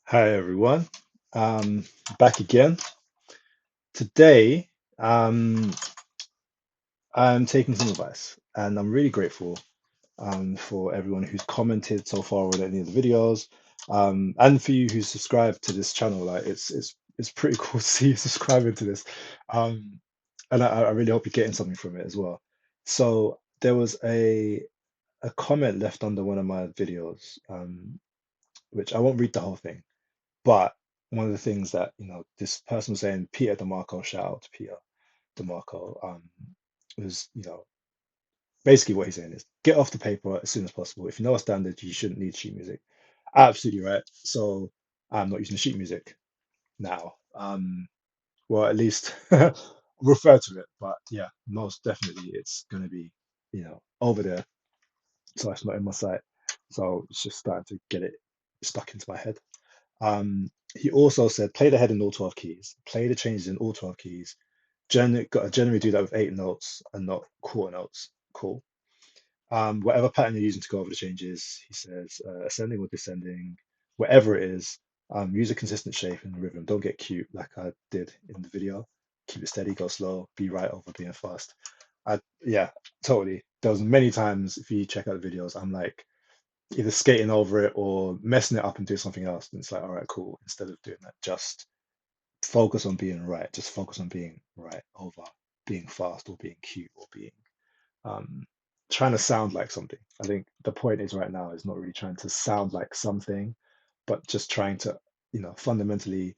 Hi everyone. Um, Back again. Today, um, I'm taking some advice, and I'm really grateful for everyone who's commented so far on any of the videos, and for you who's subscribed to this channel. Like, it's pretty cool to see you subscribing to this, um, and I really hope you're getting something from it as well. So there was a comment left under one of my videos, which I won't read the whole thing. But one of the things that, this person was saying, Peter DeMarco, shout out to Peter DeMarco, was, basically what he's saying is get off the paper as soon as possible. If you know a standard, you shouldn't need sheet music. Absolutely right. So I'm not using the sheet music now. Well, at least refer to it. But yeah, most definitely it's going to be, over there. So it's not in my sight. So it's just starting to get it stuck into my head. He also said, play the head in all 12 keys, play the changes in all 12 keys. Generally do that with 8 notes and not quarter notes. Cool. Whatever pattern you're using to go over the changes, he says, ascending or descending, whatever it is, use a consistent shape and rhythm. Don't get cute like I did in the video. Keep it steady, go slow, be right over being fast. Yeah, totally. There was many times if you check out the videos, I'm like, either skating over it or messing it up and doing something else. And it's like, all right, cool. Instead of doing that, just focus on being right. Just focus on being right over being fast or being cute or being um, trying to sound like something. I think the point is right now is not really trying to sound like something, but just trying to, fundamentally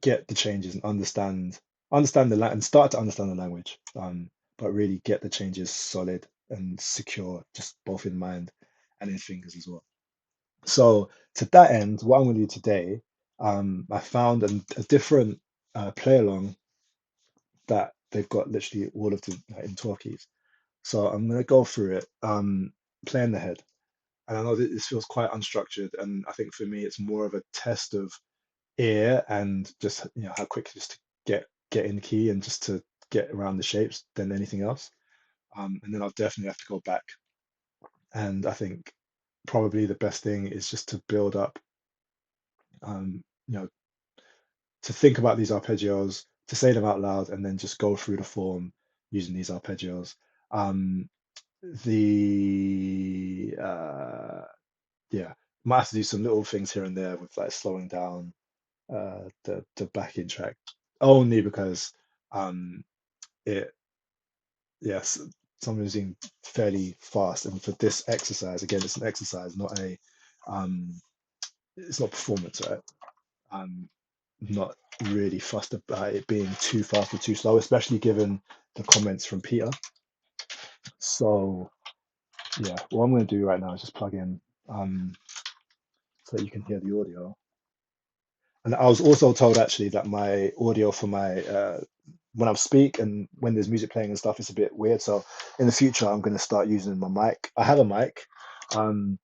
get the changes and understand the and start to understand the language. But really get the changes solid and secure, just both in mind and in fingers as well. So to that end, what I'm going to do today, I found a different play along that they've got literally all of the in 12 keys. So I'm going to go through it, playing the head. And I know that this feels quite unstructured, and I think for me it's more of a test of ear and just how quick just to get in key and just to get around the shapes than anything else. And then I'll definitely have to go back. And I think probably the best thing is just to build up, um, you know, to think about these arpeggios, to say them out loud, and then just go through the form using these arpeggios. Um, the Yeah, might have to do some little things here and there with like slowing down the backing track, only because um it yes, someone's being fairly fast, and for this exercise, again, it's an exercise, not a um it's not performance, right? I'm not really fussed about it being too fast or too slow, especially given the comments from Peter. So yeah, what I'm going to do right now is just plug in so that you can hear the audio. And I was also told actually that my audio for my when I speak and when there's music playing and stuff, it's a bit weird. So in the future, I'm going to start using my mic. I have a mic. Um,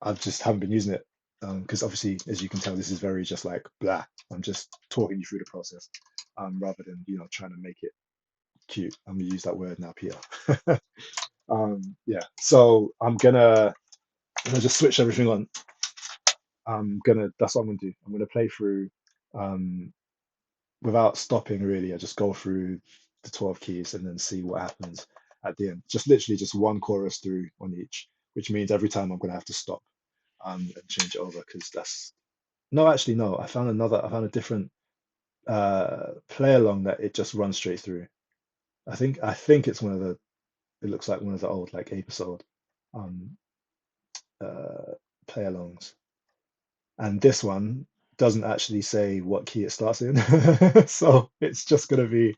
I just haven't been using it because obviously, as you can tell, this is very just like blah. I'm just talking you through the process rather than trying to make it cute. I'm gonna use that word now, Peter. Yeah. So I'm gonna just switch everything on. That's what I'm gonna do. I'm gonna play through um, without stopping really. I just go through the 12 keys and then see what happens at the end. Just literally just one chorus through on each, which means every time I'm gonna have to stop and change it over because that's no, actually no. I found a different play along that it just runs straight through. I think it's one of the it looks like one of the old like episode um uh play alongs. And this one doesn't actually say what key it starts in. So it's just going to be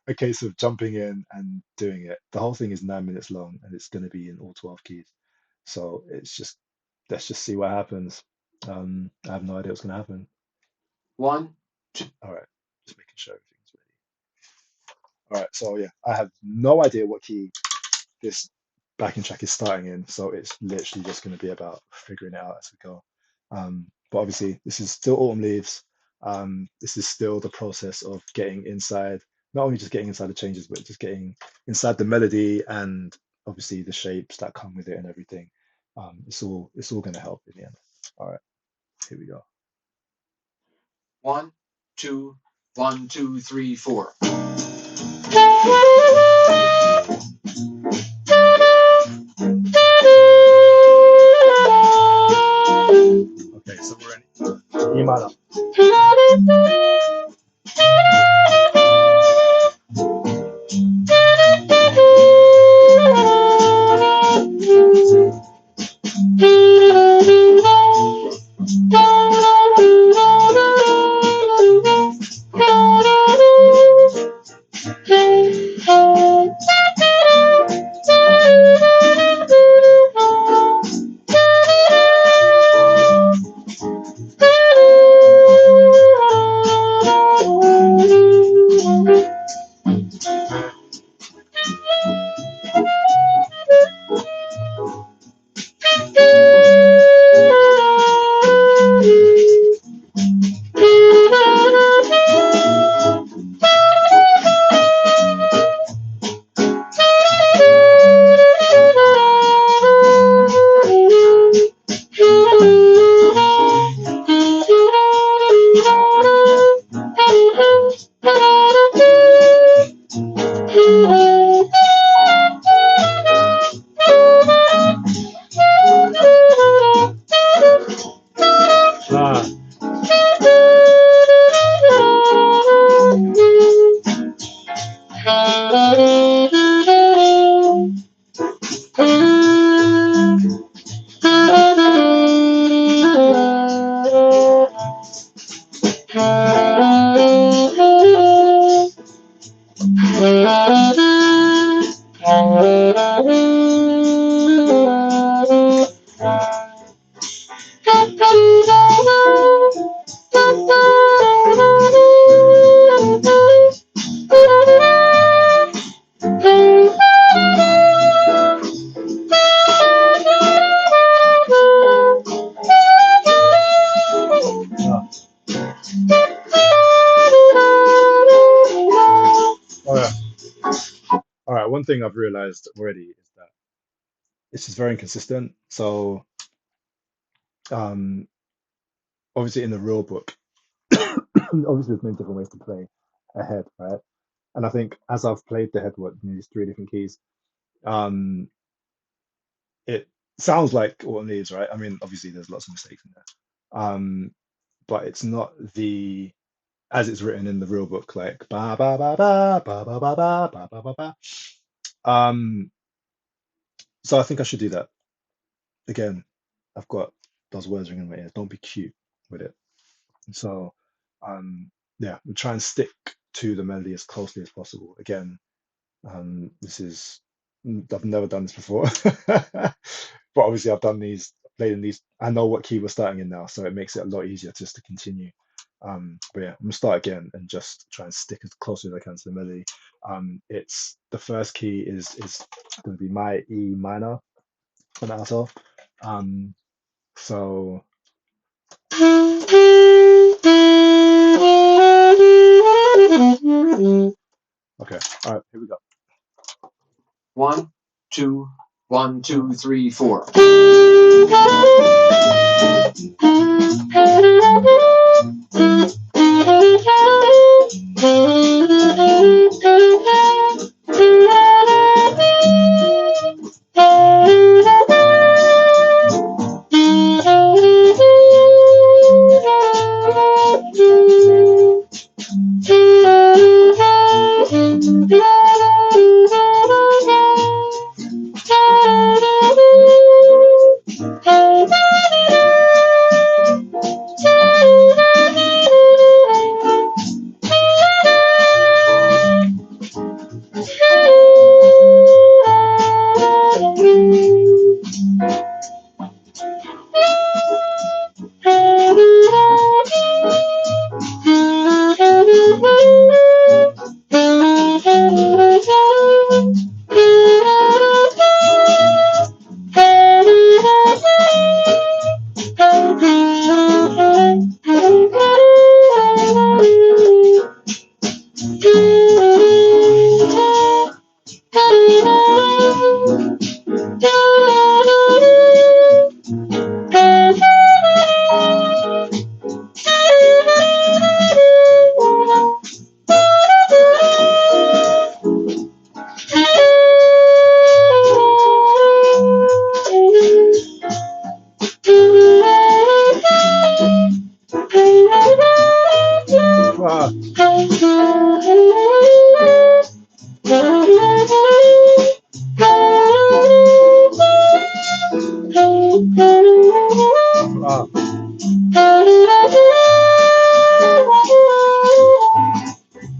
a case of jumping in and doing it. The whole thing is 9 minutes long and it's going to be in all 12 keys. So let's just see what happens. I have no idea what's going to happen. One, two. All right, just making sure everything's ready. All right, so yeah, I have no idea what key this backing track is starting in. So it's literally just going to be about figuring it out as we go. But obviously, this is still autumn leaves. This is still the process of getting inside, not only just getting inside the changes, but just getting inside the melody and obviously the shapes that come with it and everything. It's all going to help in the end. All right, here we go. 1, 2, 1, 2, 3, 4. Okay, so we're in E minor. Ah. All right. All right. One thing I've realized already is that this is very inconsistent. So, um, obviously in the real book, obviously there's many different ways to play a head, right? And I think as I've played the head what in these three different keys, um, it sounds like what it is, right? I mean, obviously there's lots of mistakes in there, but it's not the as it's written in the real book, like ba ba ba ba ba ba ba ba ba ba ba ba. Um, so I think I should do that again. I've got those words ringing in my ears. Don't be cute with it. So, yeah, we try and stick to the melody as closely as possible. Again, this is I've never done this before, but obviously I've done these, played in these. I know what key we're starting in now, so it makes it a lot easier just to continue. But yeah, I'm gonna start again and just try and stick as closely as I can to the melody. It's the first key is going to be my E minor on alto. Um, so okay, all right, here we go. 1, 2, 1, 2, 3, 4.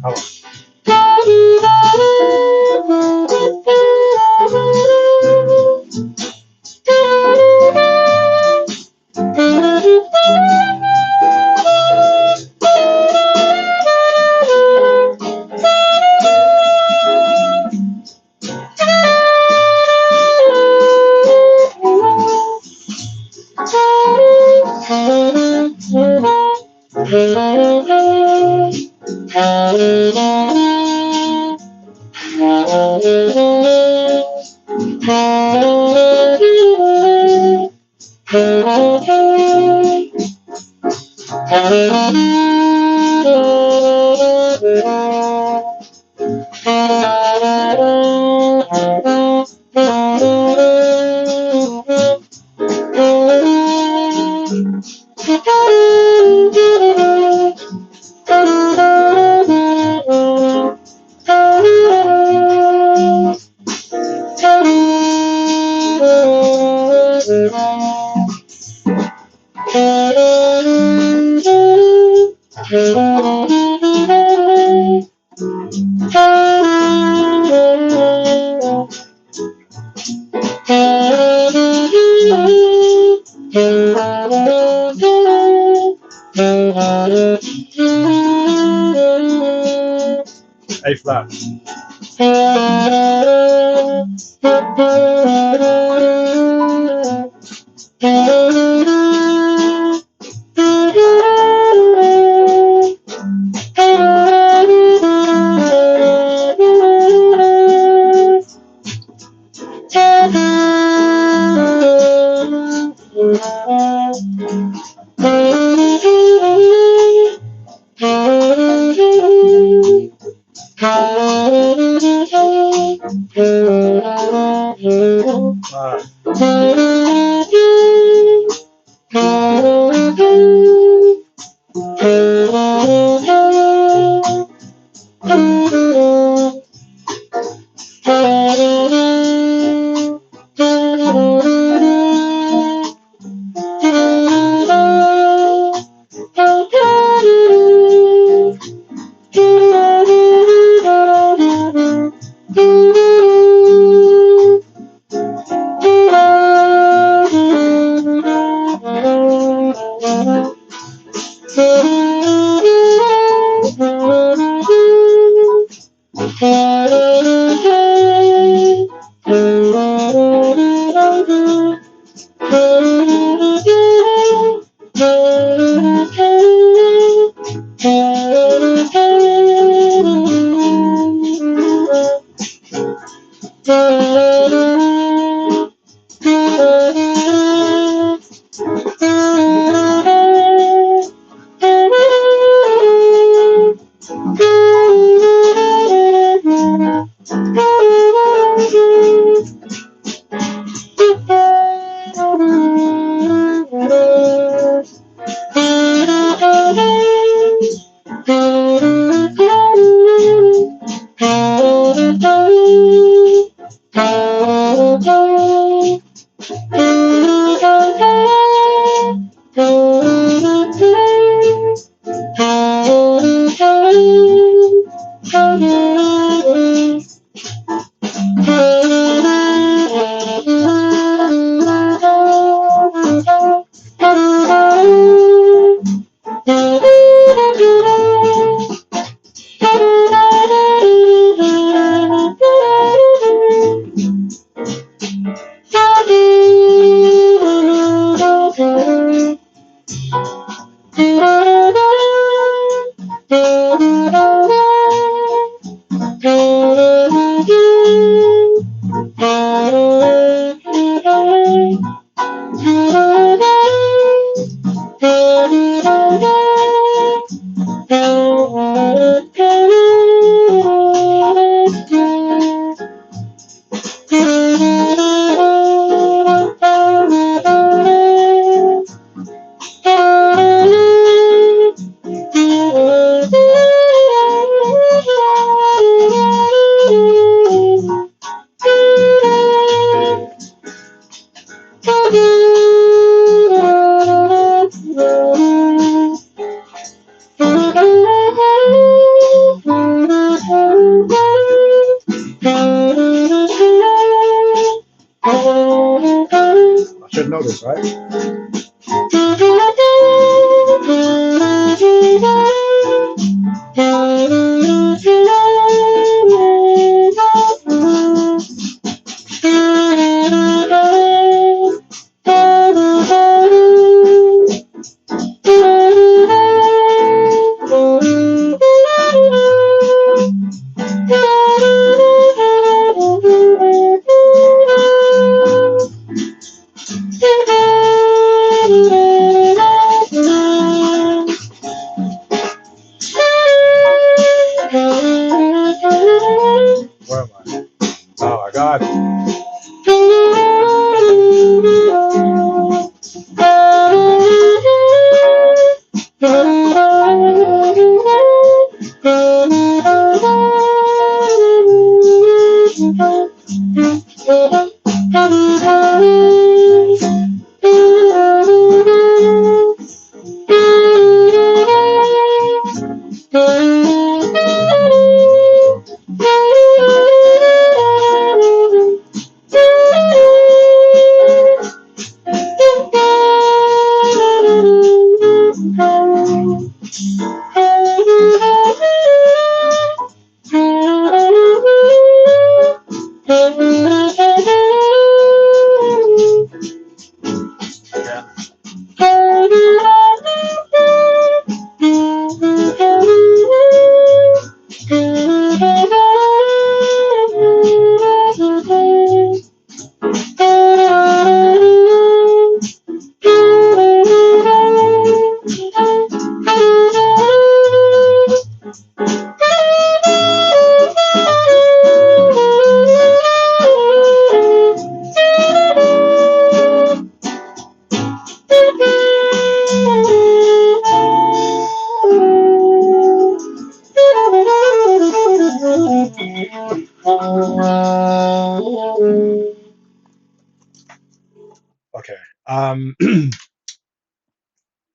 Come on. A flat.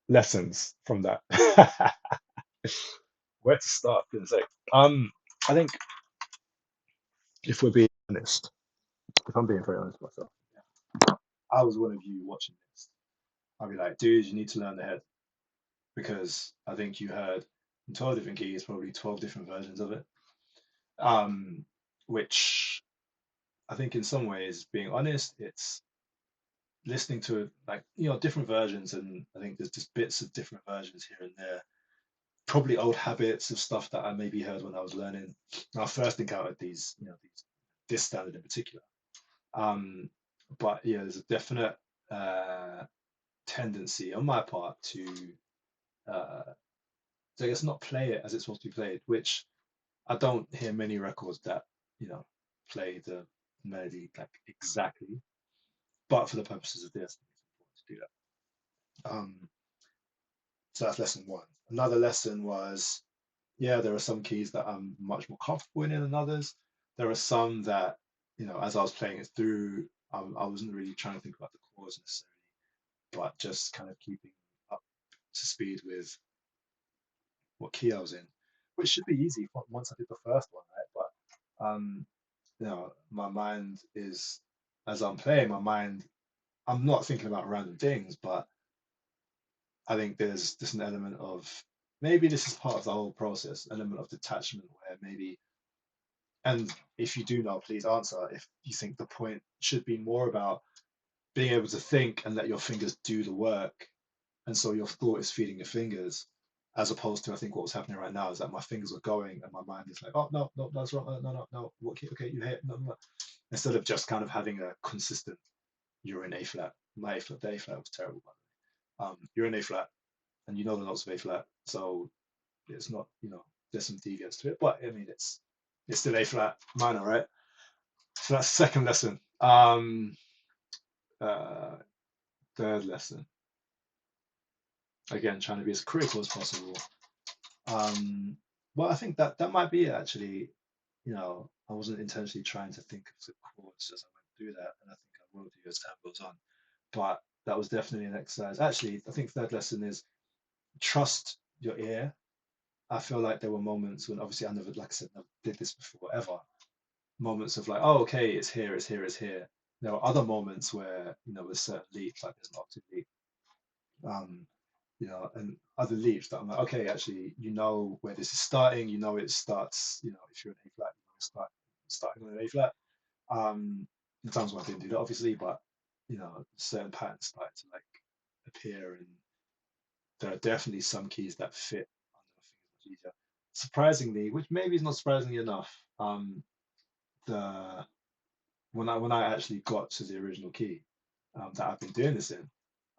Lessons from that. Where to start? Goodness sake. I think if we're being honest, if I'm being very honest with myself, I was one of you watching this. I'd be like, dude, you need to learn the head because I think you heard in 12 different keys, probably 12 different versions of it. Um, which I think in some ways, being honest, it's listening to like different versions, and I think there's just bits of different versions here and there. Probably old habits of stuff that I maybe heard when I was learning. When I first encountered this standard in particular. Um, but yeah, there's a definite uh, tendency on my part uh, to, I guess, not play it as it's supposed to be played, which I don't hear many records that play the melody like exactly. But for the purposes of this, it's important to do that. So that's lesson one. Another lesson was, yeah, there are some keys that I'm much more comfortable in than others. There are some that, as I was playing it through, I wasn't really trying to think about the chords necessarily, but just kind of keeping up to speed with what key I was in, which should be easy once I did the first one, right? But my mind is, as I'm playing, I'm not thinking about random things, but I think there's just an element of maybe this is part of the whole process, element of detachment where maybe, and if you do know, please answer if you think the point should be more about being able to think and let your fingers do the work. And so your thought is feeding your fingers, as opposed to, I think what was happening right now is that my fingers are going and my mind is like, oh, no, no, that's wrong. No, no, no. Okay, okay, you hit, no, no. Instead of just kind of having a consistent, you're in A flat. My A flat, the A flat was terrible, by the way. You're in A flat and you know the notes of A flat. So it's not, there's some deviance to it, but I mean, it's still A flat minor, right? So that's the second lesson. Uh, Third lesson, again, trying to be as critical as possible. Well, I think that might be it actually. I wasn't intentionally trying to think of the chords as I went through that, and I think I will do as time goes on. But that was definitely an exercise. Actually, I think third lesson is trust your ear. I feel like there were moments when obviously I never, like I said, never did this before ever. Moments of like, oh, okay, it's here, it's here, it's here. There are other moments where, with certain leaps, like there's an octave leap, um, and other leaps that I'm like, okay, actually, where this is starting, it starts, if you're an A flat, starting on an A flat. The times when I didn't do that, obviously, but certain patterns start to like appear, and there are definitely some keys that fit under my fingers much easier. Surprisingly, which maybe is not surprisingly enough, the when I actually got to the original key that I've been doing this in,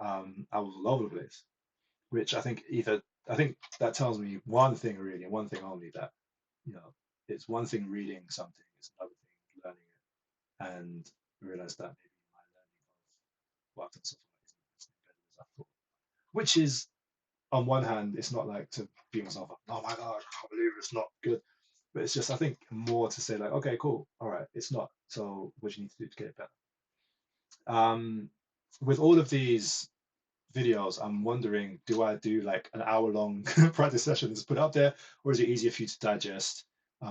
I was all over the place. Which I think that tells me one thing really, and one thing only, that you know it's one thing reading something, it's another thing learning it, and realize that maybe my learning of what I've done so far isn't as embedded as I thought. Which is, on one hand, it's not like to beat myself up. Oh my god, I can't believe it's not good. But it's just, I think, more to say like, okay, cool, all right, it's not. So what do you need to do to get it better? With all of these videos, I'm wondering, do I do like an hour long practice session and just put it up there, or is it easier for you to digest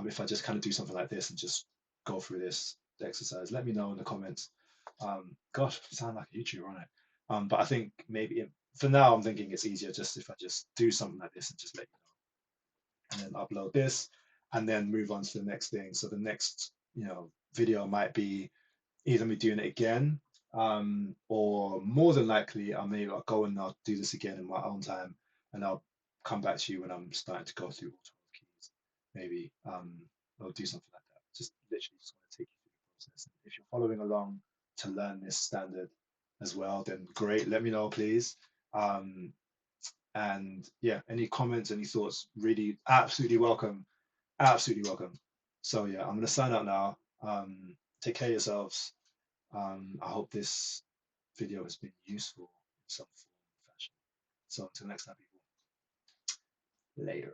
if I just kind of do something like this and just go through this exercise? Let me know in the comments. Gosh, I sound like a YouTuber, right? But I think maybe for now, I'm thinking it's easier just if I just do something like this and just let you know, and then upload this, and then move on to the next thing. So the next, video might be either me doing it again, or more than likely I'll go and I'll do this again in my own time, and I'll come back to you when I'm starting to go through all 12 keys. Maybe I'll do something like that. Just literally just want to take you through the process. If you're following along to learn this standard as well, then great. Let me know, please. Um, and yeah, any comments, any thoughts, really absolutely welcome. Absolutely welcome. So yeah, I'm gonna sign out now. Take care of yourselves. I hope this video has been useful in some form or fashion. So until next time, people, later.